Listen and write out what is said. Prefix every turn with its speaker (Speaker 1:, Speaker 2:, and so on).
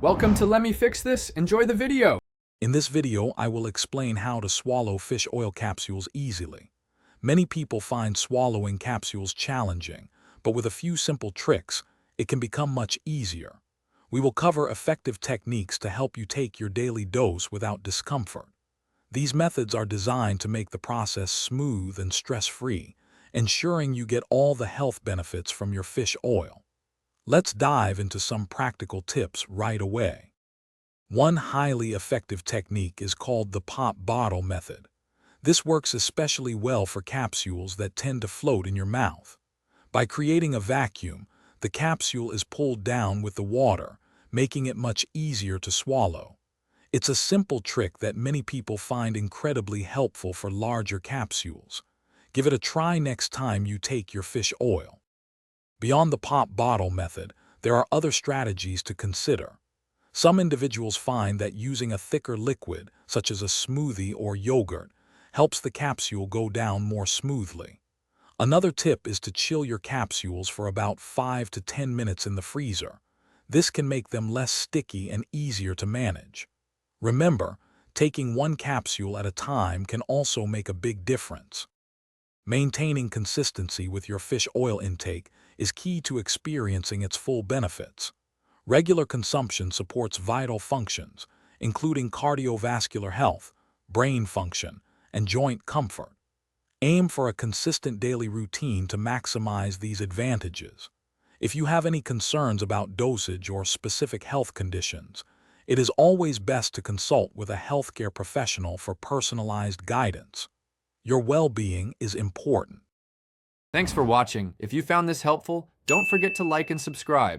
Speaker 1: Welcome to Let Me Fix This. Enjoy the video.
Speaker 2: In this video, I will explain how to swallow fish oil capsules easily. Many people find swallowing capsules challenging, but with a few simple tricks, it can become much easier. We will cover effective techniques to help you take your daily dose without discomfort. These methods are designed to make the process smooth and stress-free, ensuring you get all the health benefits from your fish oil. Let's dive into some practical tips right away. One highly effective technique is called the pop bottle method. This works especially well for capsules that tend to float in your mouth. By creating a vacuum, the capsule is pulled down with the water, making it much easier to swallow. It's a simple trick that many people find incredibly helpful for larger capsules. Give it a try next time you take your fish oil. Beyond the pop bottle method, there are other strategies to consider. Some individuals find that using a thicker liquid, such as a smoothie or yogurt, helps the capsule go down more smoothly. Another tip is to chill your capsules for about 5 to 10 minutes in the freezer. This can make them less sticky and easier to manage. Remember, taking one capsule at a time can also make a big difference. Maintaining consistency with your fish oil intake is key to experiencing its full benefits. Regular consumption supports vital functions, including cardiovascular health, brain function, and joint comfort. Aim for a consistent daily routine to maximize these advantages. If you have any concerns about dosage or specific health conditions, it is always best to consult with a healthcare professional for personalized guidance. Your well-being is important.
Speaker 1: Thanks for watching. If you found this helpful, don't forget to like and subscribe.